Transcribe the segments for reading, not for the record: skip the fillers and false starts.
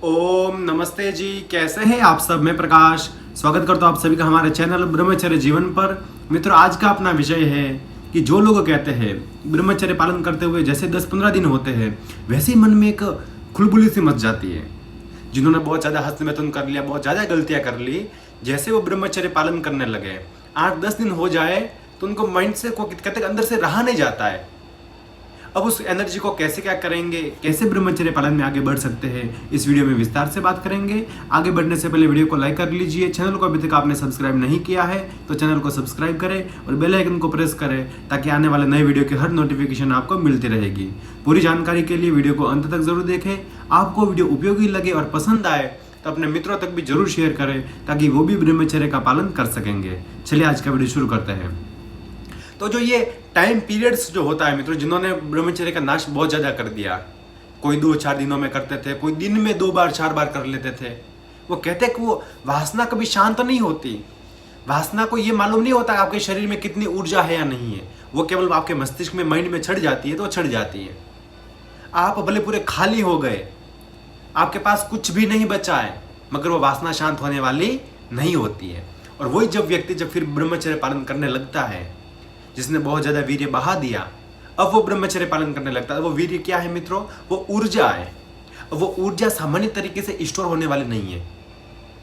ओम नमस्ते जी, कैसे हैं आप सब। मैं प्रकाश स्वागत करता हूं आप सभी का हमारे चैनल ब्रह्मचर्य जीवन पर। मित्रों, आज का अपना विषय है कि जो लोग कहते हैं ब्रह्मचर्य पालन करते हुए जैसे 10-15 दिन होते हैं वैसे ही मन में एक खुलबुली सी मच जाती है। जिन्होंने बहुत ज़्यादा हस्तमैथुन कर लिया, बहुत ज़्यादा गलतियां कर ली, जैसे वो ब्रह्मचर्य पालन करने लगे 8-10 दिन हो जाए तो उनको माइंड से को कहते हैं अंदर से रहा नहीं जाता है। अब उस एनर्जी को कैसे क्या करेंगे, कैसे ब्रह्मचर्य पालन में आगे बढ़ सकते हैं, इस वीडियो में विस्तार से बात करेंगे। आगे बढ़ने से पहले वीडियो को लाइक कर लीजिए। चैनल को अभी तक आपने सब्सक्राइब नहीं किया है तो चैनल को सब्सक्राइब करें और बेल आइकन को प्रेस करें ताकि आने वाले नए वीडियो की हर नोटिफिकेशन आपको मिलती रहेगी। पूरी जानकारी के लिए वीडियो को अंत तक जरूर देखें। आपको वीडियो उपयोगी लगे और पसंद आए तो अपने मित्रों तक भी जरूर शेयर करें ताकि वो भी ब्रह्मचर्य का पालन कर सकेंगे। चलिए आज का वीडियो शुरू करते हैं। तो जो ये टाइम पीरियड्स जो होता है मित्रों, जिन्होंने ब्रह्मचर्य का नाश बहुत ज़्यादा कर दिया, कोई 2-4 दिनों में करते थे, कोई दिन में 2 बार 4 बार कर लेते थे, वो कहते हैं कि वो वासना कभी शांत नहीं होती। वासना को ये मालूम नहीं होता आपके शरीर में कितनी ऊर्जा है या नहीं है, वो केवल आपके मस्तिष्क में, माइंड में छड़ जाती है तो छड़ जाती है। आप भले पूरे खाली हो गए, आपके पास कुछ भी नहीं बचा है, मगर वो वासना शांत होने वाली नहीं होती है। और वही जब व्यक्ति जब फिर ब्रह्मचर्य पालन करने लगता है, जिसने बहुत ज्यादा वीर्य बहा दिया, अब वो ब्रह्मचर्य पालन करने लगता है। वो वीर्य क्या है मित्रों? वो ऊर्जा है। वो ऊर्जा सामान्य तरीके से स्टोर होने वाली नहीं है।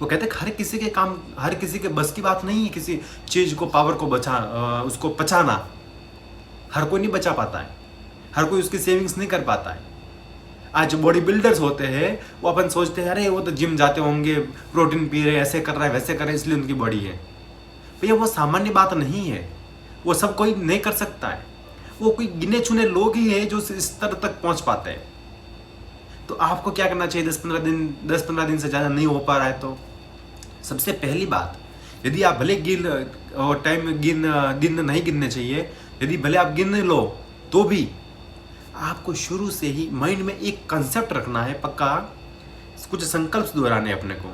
वो कहते हैं हर किसी के काम, हर किसी के बस की बात नहीं है किसी चीज को, पावर को उसको पचाना। हर कोई नहीं बचा पाता है, हर कोई उसकी सेविंग्स नहीं कर पाता है। आज बॉडी बिल्डर्स होते हैं, वो अपन सोचते हैं अरे वो तो जिम जाते होंगे, प्रोटीन पी रहे, ऐसे कर रहा है, वैसे कर रहा है, इसलिए उनकी बॉडी है। भैया वो सामान्य बात नहीं है, वो सब कोई नहीं कर सकता है। वो कोई गिने चुने लोग ही है जो इस स्तर तक पहुंच पाते हैं। तो आपको क्या करना चाहिए? 10-15 दिन से ज़्यादा नहीं हो पा रहा है तो सबसे पहली बात, यदि आप भले दिन नहीं गिनने चाहिए, यदि भले आप गिन लो तो भी आपको शुरू से ही माइंड में एक कंसेप्ट रखना है पक्का, कुछ संकल्प दोहराने अपने को।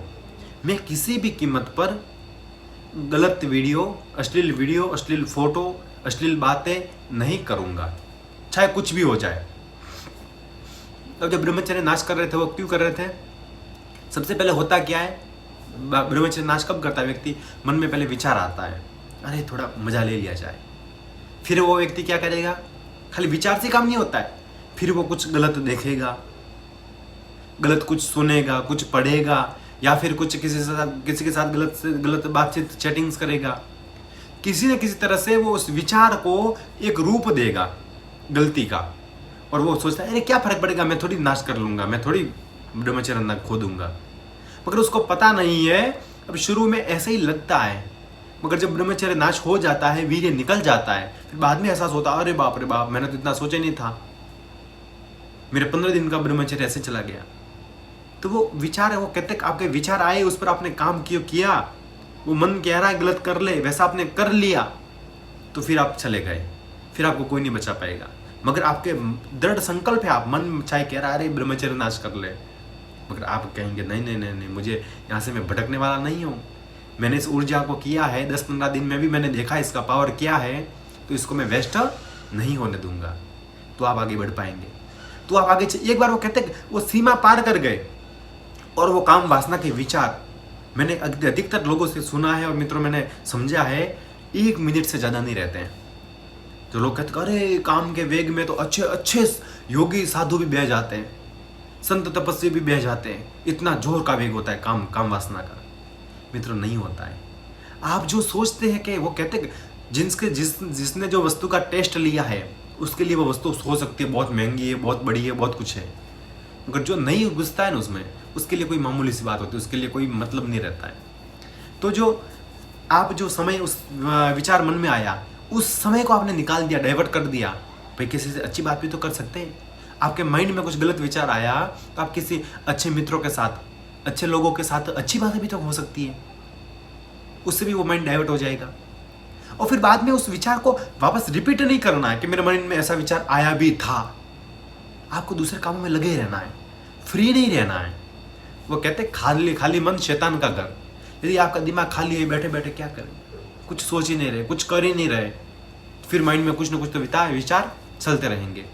मैं किसी भी कीमत पर गलत वीडियो, अश्लील फोटो, अश्लील बातें नहीं करूंगा, चाहे कुछ भी हो जाए। तब जब ब्रह्मचर्य नाश कर रहे थे वो क्यों कर रहे थे? सबसे पहले होता क्या है, ब्रह्मचर्य नाश कब करता है व्यक्ति? मन में पहले विचार आता है, अरे थोड़ा मजा ले लिया जाए। फिर वो व्यक्ति क्या करेगा? खाली विचार से काम नहीं होता है, फिर वो कुछ गलत देखेगा, गलत कुछ सुनेगा, कुछ पढ़ेगा, या फिर कुछ किसी के साथ गलत बातचीत, चैटिंग्स करेगा। किसी न किसी तरह से वो उस विचार को एक रूप देगा गलती का, और वो सोचता है अरे क्या फर्क पड़ेगा, मैं थोड़ी नाश कर लूंगा, मैं थोड़ी ब्रह्मचर्य खो दूंगा। मगर उसको पता नहीं है, अब शुरू में ऐसे ही लगता है, मगर जब ब्रह्मचर्य नाश हो जाता है, वीर्य निकल जाता है, फिर बाद में एहसास होता है अरे बाप रे बाप, मैंने तो इतना सोचा नहीं था, मेरे 15 दिन का ब्रह्मचर्य ऐसे चला गया। तो वो विचार है, वो कहते आपके विचार आए, उस पर आपने काम किया, वो मन कह रहा है गलत कर ले, वैसा आपने कर लिया, तो फिर आप चले गए, फिर आपको कोई नहीं बचा पाएगा। मगर आपके दृढ़ संकल्प है, आप मन चाहे कह रहा है अरे ब्रह्मचर्य नाश कर ले, मगर आप कहेंगे नहीं नहीं नहीं नहीं, मुझे यहाँ से मैं भटकने वाला नहीं हूँ, मैंने इस ऊर्जा को किया है, 10-15 दिन में भी मैंने देखा इसका पावर क्या है, तो इसको मैं वेस्ट नहीं होने दूंगा। तो आप आगे बढ़ पाएंगे, तो आप आगे एक बार वो कहते वो सीमा पार कर गए, और वो काम वासना के विचार, मैंने अधिकतर लोगों से सुना है और मित्रों मैंने समझा है, 1 मिनट से ज़्यादा नहीं रहते हैं। जो लोग कहते अरे काम के वेग में तो अच्छे अच्छे योगी साधु भी बह जाते हैं, संत तपस्वी भी बह जाते हैं, इतना जोर का वेग होता है काम वासना का। मित्रों नहीं होता है। आप जो सोचते हैं कि वो कहते जिसने जो वस्तु का टेस्ट लिया है उसके लिए वो वस्तु हो सकती है बहुत महंगी है, बहुत बड़ी है, बहुत कुछ है, मगर जो नहीं घुसता है ना उसमें, उसके लिए कोई मामूली सी बात होती है, उसके लिए कोई मतलब नहीं रहता है। तो जो समय उस विचार मन में आया, उस समय को आपने निकाल दिया, डाइवर्ट कर दिया। भाई किसी से अच्छी बात भी तो कर सकते हैं। आपके माइंड में कुछ गलत विचार आया तो आप किसी अच्छे मित्रों के साथ, अच्छे लोगों के साथ अच्छी बातें भी तो हो सकती है, उससे भी वो माइंड डाइवर्ट हो जाएगा। और फिर बाद में उस विचार को वापस रिपीट नहीं करना है कि मेरे माइंड में ऐसा विचार आया भी था। आपको दूसरे कामों में लगे रहना है, फ्री नहीं रहना है। वो कहते हैं खाली मन शैतान का घर। यदि आपका दिमाग खाली है, बैठे बैठे क्या करें, कुछ सोच ही नहीं रहे, कुछ कर ही नहीं रहे, फिर माइंड में कुछ ना कुछ तो विचार चलते रहेंगे।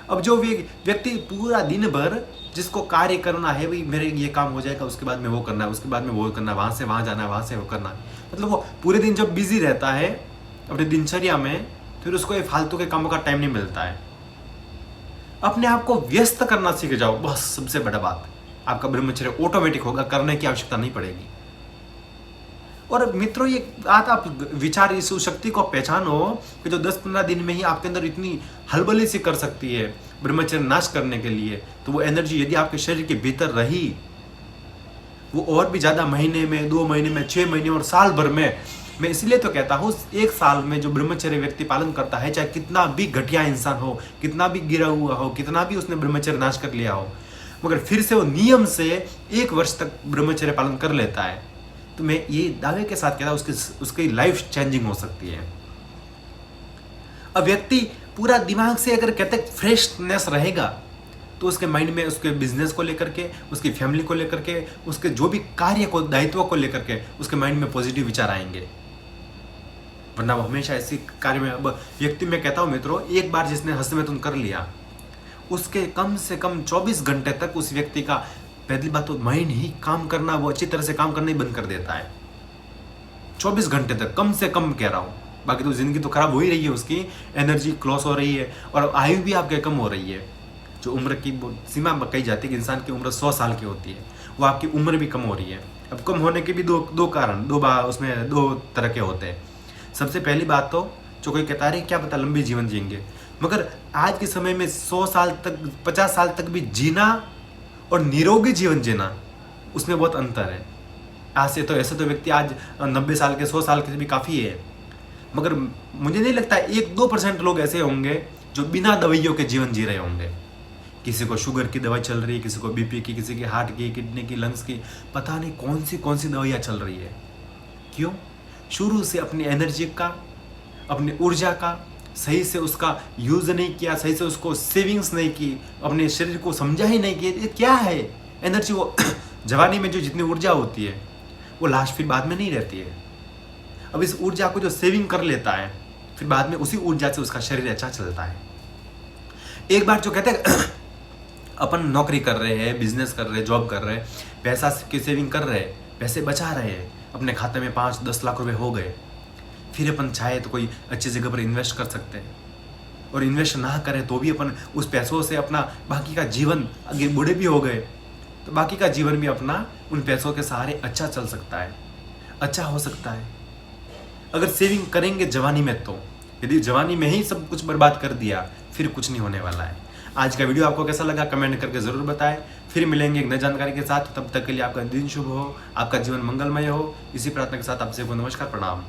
अब जो व्यक्ति पूरा दिन भर जिसको कार्य करना है, भाई मेरे ये काम हो जाएगा, उसके बाद में वो करना है, उसके बाद में वो करना है, वहाँ से वहाँ जाना है, वहाँ से वो करना है, मतलब वो पूरे दिन जब बिजी रहता है अपनी दिनचर्या में, फिर उसको ये फालतू के कामों का टाइम नहीं मिलता है। अपने आप को व्यस्त करना सीख जाओ, बस सबसे बड़ा बात, आपका ब्रह्मचर्य ऑटोमेटिक होगा, करने की आवश्यकता नहीं पड़ेगी। और मित्रों, ये बात आप विचार इस शक्ति को पहचानो कि जो 10-15 दिन में ही आपके अंदर इतनी हलबली सी कर सकती है ब्रह्मचर्य नाश करने के लिए, तो वो एनर्जी यदि आपके शरीर के भीतर रही, वो और भी ज्यादा महीने में, 2 महीने में, 6 महीने और साल भर में। मैं इसलिए तो कहता हूँ, एक साल में जो ब्रह्मचर्य व्यक्ति पालन करता है, चाहे कितना भी घटिया इंसान हो, कितना भी गिरा हुआ हो, कितना भी उसने ब्रह्मचर्य नाश कर लिया हो, मगर फिर से वो नियम से 1 वर्ष तक ब्रह्मचर्य पालन कर लेता है, तो मैं ये दावे के साथ कहता हूँ उसकी लाइफ चेंजिंग हो सकती है। अब व्यक्ति पूरा दिमाग से अगर कहते फ्रेशनेस रहेगा, तो उसके माइंड में उसके बिजनेस को लेकर के, उसकी फैमिली को लेकर के, उसके जो भी कार्य को, दायित्व को लेकर के उसके माइंड में पॉजिटिव विचार आएंगे। वरना वो हमेशा ऐसी कार्य में, अब व्यक्ति में कहता हूँ मित्रों, एक बार जिसने हस्तमैथुन कर लिया, उसके कम से कम 24 घंटे तक उस व्यक्ति का, पहली बात तो माइंड ही काम करना, वो अच्छी तरह से काम करना ही बंद कर देता है। 24 घंटे तक कम से कम कह रहा हूँ, बाकी तो जिंदगी तो खराब हो ही रही है, उसकी एनर्जी क्लॉस हो रही है और आयु भी आपके कम हो रही है। जो उम्र की सीमा कही जाती है कि इंसान की उम्र 100 साल की होती है, वो आपकी उम्र भी कम हो रही है। अब कम होने के भी दो कारण, उसमें 2 तरह के होते हैं। सबसे पहली बात तो, जो कोई कहता है क्या पता लंबी जीवन जिएंगे, मगर आज के समय में 100 साल तक, 50 साल तक भी जीना और निरोगी जीवन जीना, उसमें बहुत अंतर है। आज से तो ऐसे तो व्यक्ति आज 90 साल के, 100 साल के भी काफ़ी है, मगर मुझे नहीं लगता 1-2% लोग ऐसे होंगे जो बिना दवाइयों के जीवन जी रहे होंगे। किसी को शुगर की दवाई चल रही है, किसी को बीपी की, किसी की हार्ट की, किडनी की, लंग्स की, पता नहीं कौन सी दवाइयाँ चल रही है। क्यों? शुरू से अपनी एनर्जी का, अपनी ऊर्जा का सही से उसका यूज नहीं किया, सही से उसको सेविंग्स नहीं की, अपने शरीर को समझा ही नहीं कि ये क्या है एनर्जी। वो जवानी में जो जितनी ऊर्जा होती है वो लास्ट फिर बाद में नहीं रहती है। अब इस ऊर्जा को जो सेविंग कर लेता है, फिर बाद में उसी ऊर्जा से उसका शरीर अच्छा चलता है। एक बार जो कहते हैं अपन नौकरी कर रहे हैं, बिजनेस कर रहे हैं, जॉब कर रहे हैं, पैसा की सेविंग कर रहे हैं, पैसे बचा रहे हैं, अपने खाते में 5-10 लाख रुपए हो गए, फिर अपन चाहे तो कोई अच्छी जगह पर इन्वेस्ट कर सकते हैं, और इन्वेस्ट ना करें तो भी अपन उस पैसों से अपना बाकी का जीवन, आगे बूढ़े भी हो गए तो बाकी का जीवन भी अपना उन पैसों के सहारे अच्छा चल सकता है, अच्छा हो सकता है। अगर सेविंग करेंगे जवानी में, तो यदि जवानी में ही सब कुछ बर्बाद कर दिया, फिर कुछ नहीं होने वाला है। आज का वीडियो आपको कैसा लगा कमेंट करके ज़रूर बताएं। फिर मिलेंगे एक नई जानकारी के साथ, तब तक के लिए आपका दिन शुभ हो, आपका जीवन मंगलमय हो। इसी प्रार्थना के साथ आपसे को नमस्कार, प्रणाम।